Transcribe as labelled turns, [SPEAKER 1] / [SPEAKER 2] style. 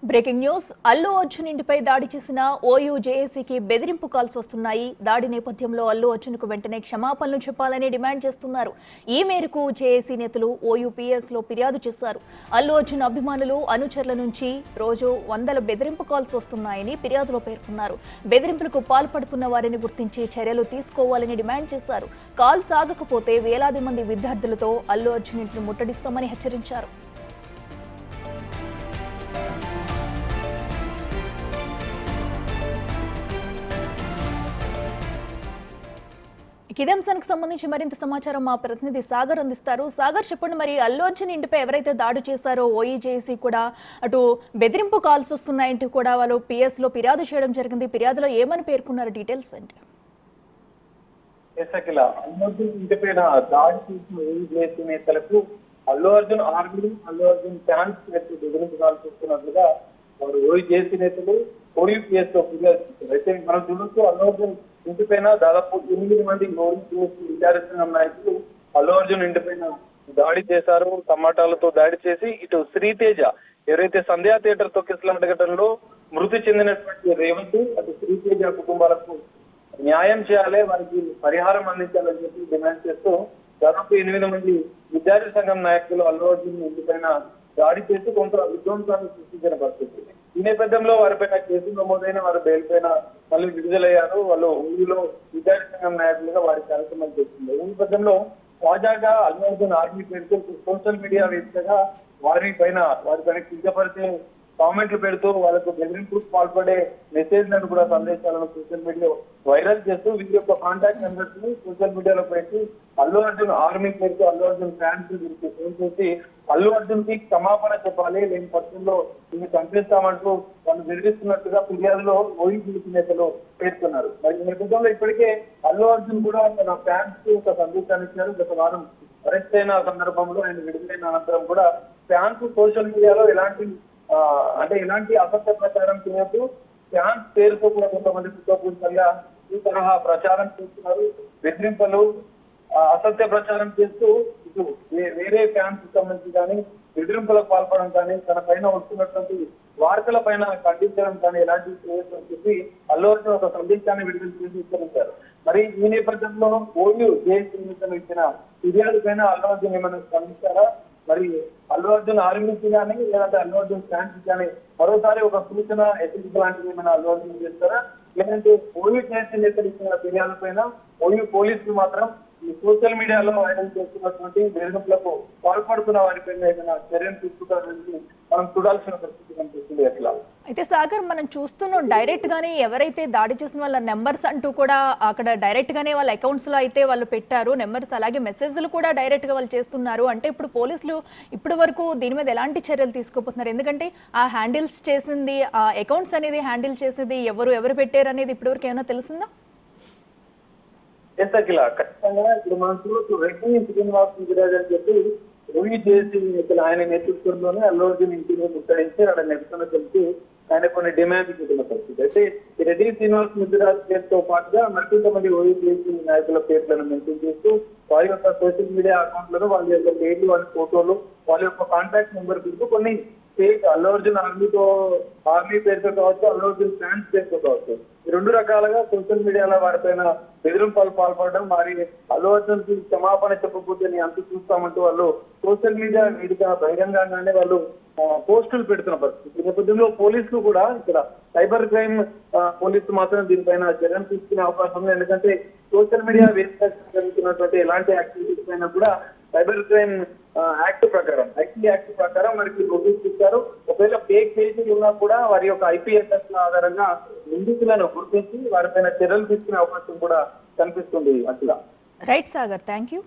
[SPEAKER 1] Breaking news Allu Arjun ఇంటిపై దాడి చేసిన ఓయూ జేఏసీకి బెదిరింపు కాల్స్ వస్తున్నాయి. దాడి నేపథ్యంలో అల్లు అర్జున్కు వెంటనే క్షమాపణలు చెప్పాలని డిమాండ్ చేస్తున్నారు. ఈ మేరకు జేఏసీ నేతలు ఓయూ పీఎస్లో ఫిర్యాదు చేశారు. అల్లు అర్జున్ అభిమానులు అనుచరుల నుంచి రోజు వందల బెదిరింపు కాల్స్ వస్తున్నాయని ఫిర్యాదులో పేర్కొన్నారు. బెదిరింపులకు పాల్పడుతున్న వారిని గుర్తించి చర్యలు తీసుకోవాలని డిమాండ్ చేశారు. కాల్ సాగకపోతే వేలాది మంది విద్యార్థులతో అల్లు అర్జున్ ఇంటిని ముట్టడిస్తామని హెచ్చరించారు. ఇదే అంశానికి సంబంధించి మరింత సమాచారం మా ప్రతినిధి సాగర్ అందిస్తారు. సాగర్, చెప్పండి, మరి అల్లు అర్జున్ ఇంటిపై ఎవరైతే దాడి చేశారో ఓఈజేసీ కూడా అటు బెదిరింపు కాల్స్ వస్తున్నాయంటూ కూడా వాళ్ళు పిఎస్ లో ఫిర్యాదు చేయడం జరిగింది. ఫిర్యాదులో ఏమని పేర్కొన్నారు, డీటెయిల్స్ అంటే?
[SPEAKER 2] అల్లు అర్జున్ ఇంటిపైన దాడి చేసిన ఓఈజేసీ నేతలకు అల్లు అర్జున్ ఆర్మీ, అల్లు అర్జున్ ఫ్యాన్స్ బెదిరింపు కాల్స్ వస్తున్నట్లుగా వారు ఓఈజేసీ నేతలు ఓయూపీఎస్ లో ఫిర్యాదు చేశారు. అయితే మనం చూడొచ్చు, అల్లు అర్జున్ ఇంటిపైన దాదాపు 8 మంది విద్యార్థి నాయకులు అల్లు అర్జున్ ఇంటిపైన దాడి చేశారు. టమాటాలతో దాడి చేసి ఇటు శ్రీతేజ ఎవరైతే సంధ్యా థియేటర్ తొక్కిసలాట ఘటనలో మృతి చెందినటువంటి రేవంత్, అటు శ్రీతేజ కుటుంబాలకు న్యాయం చేయాలి, వారికి పరిహారం అందించాలని చెప్పి డిమాండ్ చేస్తూ దాదాపు 8 మంది విద్యార్థి సంఘం నాయకులు అల్లు అర్జున్ ఇంటిపైన దాడి చేసి కొంత విధ్వంసాన్ని సృష్టించిన పరిస్థితి. ఈ నేపథ్యంలో వారిపైన కేసులు నమోదైన వారు బెయిల్ పైన మళ్ళీ విడుదలయ్యారు. వాళ్ళు ఊరిలో విద్యార్థి సంఘం నాయకులుగా వారి కార్యక్రమాలు చేస్తుంది. ఈ నేపథ్యంలో తాజాగా అల్లు అర్జున్ ఆర్మీ పేరుతో సోషల్ మీడియా వేదికగా వారిపైన కించపరిచే కామెంట్లు పెడుతూ వాళ్ళకు బెదిరింపులకు పాల్పడే మెసేజ్లను కూడా సందేశాలను సోషల్ మీడియాలో వైరల్ చేస్తూ వీరి యొక్క కాంటాక్ట్ నెంబర్స్ ని సోషల్ మీడియాలో పెట్టి అల్లు అర్జున్ ఆర్మీ పేరుతో అల్లు అర్జున్ ఫ్యాన్స్ వీరికి ఫోన్ చేసి అల్లు అర్జున్ కి క్షమాపణ చెప్పాలి, లేని పక్షంలో దీన్ని చంపిస్తామంటూ వాళ్ళు బెదిరిస్తున్నట్టుగా ఫిర్యాదులో ఓయూపీఎస్ నేతలు పేర్కొన్నారు. మరి ఈ నేపథ్యంలో ఇప్పటికే అల్లు అర్జున్ కూడా తన ఫ్యాన్స్ కి ఒక సందేశాన్ని ఇచ్చారు. గత వారం అరెస్ట్ అయిన సందర్భంలో ఆయన విడుదలైన అనంతరం కూడా ఫ్యాన్స్ సోషల్ మీడియాలో ఎలాంటి అసత్య ప్రచారం చేయొద్దు, ఫ్యాన్స్ పేరుతో కూడా కొంతమంది కుటుంబంగా ఈ తరహా ప్రచారం చేస్తున్నారు. బెదిరింపులు, అసత్య ప్రచారం చేస్తూ ఇటు వేరే ఫ్యాన్స్ సంబంధించి కానీ బెదిరింపులకు పాల్పడడం కానీ తన పైన వస్తున్నటువంటి వార్తల పైన ఖండించడం కానీ ఎలాంటివి చేయొచ్చని చెప్పి అల్లు అర్జున్ ఒక సందేశాన్ని విడుదల చేసి హెచ్చరించారు. మరి ఈ నేపథ్యంలో ఓయూ జేఏసీ ఇచ్చిన ఫిర్యాదు పైన అల్లు అర్జున్ ఏమైనా స్పందించారా, మరి అల్లు అర్జున్ ఆర్మీకి కానీ లేదంటే అల్లు అర్జున్ ఫ్యాన్స్ కానీ మరోసారి ఒక సూచన హెచ్చరిక లాంటివి ఏమైనా అల్లు అర్జున్ చేస్తారా, లేదంటే ఓయూ జేఏసీ నేతలు ఇచ్చిన ఫిర్యాదు పైన ఓయూ పోలీసులు మాత్రం ఈ సోషల్ మీడియాలో వైరల్ చేస్తున్నటువంటి బెదిరింపులకు పాల్పడుతున్న వారిపైన ఏదైనా చర్యలు తీసుకుంటారని మనం చూడాల్సిన పరిస్థితి కనిపిస్తుంది. ఎట్లా
[SPEAKER 1] అయితే సాగర్, మనం చూస్తున్నాం డైరెక్ట్ గానే ఎవరైతే దాడి చేసిన వాళ్ళ నెంబర్స్ అంటూ కూడా అక్కడ డైరెక్ట్ గానే వాళ్ళ అకౌంట్స్ లో అయితే వాళ్ళు పెట్టారు నెంబర్స్, అలాగే మెసేజ్లు కూడా డైరెక్ట్ గా వాళ్ళు చేస్తున్నారు. అంటే ఇప్పుడు పోలీసులు ఇప్పటి వరకు దీని మీద ఎలాంటి చర్యలు తీసుకోబోతున్నారు? ఎందుకంటే ఆ హ్యాండిల్స్ చేసింది, ఆ అకౌంట్స్ అనేది హ్యాండిల్ చేసేది ఎవరు పెట్టారు అనేది ఇప్పటి వరకు ఏమైనా తెలిసిందా?
[SPEAKER 2] ఖచ్చితంగా ఇప్పుడు మనం చూడొచ్చు, రెడ్డి శ్రీనివాస్ అని చెప్పి ఓయూజేసీ ఆయన నేతృత్వంలోనే అల్లు అర్జున్ ఇంటిని ముట్టడించి అక్కడ నిరసన తెలిసి ఆయన కొన్ని డిమాండ్ పెట్టిన పరిస్థితి. అయితే ఈ రెడ్డి శ్రీనివాస్ ముద్దురాజు పేరుతో పాటుగా మరికొంతమంది ఓయూజేసీ నాయకుల పేర్లను మెన్షన్ చేస్తూ వారి యొక్క సోషల్ మీడియా అకౌంట్లను వాళ్ళ యొక్క పేర్లు, వాళ్ళ ఫోటోలు, వాళ్ళ యొక్క కాంటాక్ట్ నెంబర్ పెడుతూ కొన్ని ఫేక్ అల్లు అర్జున్ ఆర్మీ పేరుతో కావచ్చు, అల్లు అర్జున్ ఫ్యాన్స్ పేరుతో కావచ్చు, ఈ 2 రకాలుగా సోషల్ మీడియాలో వారిపైన బెదిరింపులు పాల్పడడం, మరి అల్లు అర్జున్ కి క్షమాపణ చెప్పకపోతే నీ అంత చూస్తామంటూ వాళ్ళు సోషల్ మీడియా వేదిక బహిరంగంగానే వాళ్ళు పోస్టులు పెడుతున్న పరిస్థితి. ఈ నేపథ్యంలో పోలీసులు కూడా ఇక్కడ సైబర్ క్రైమ్ పోలీసులు మాత్రం దీనిపైన చర్యలు తీసుకునే అవకాశం ఉంది. ఎందుకంటే సోషల్ మీడియా వేదిక జరుగుతున్నటువంటి ఎలాంటి యాక్టివిటీస్ పైన కూడా సైబర్ క్రైమ్ యాక్ట్ ప్రకారం మనకి నోటీస్ ఇచ్చారు. ఒకవేళ ఫేక్ పేజీలు ఉన్నా కూడా వారి యొక్క ఐపీఎస్ఎస్ ఆధారంగా నిందితులను గుర్తించి వారిపైన చర్యలు తీసుకునే అవకాశం కూడా కనిపిస్తుంది. అట్లా
[SPEAKER 1] రైట్ సాగర్, థ్యాంక్ యూ.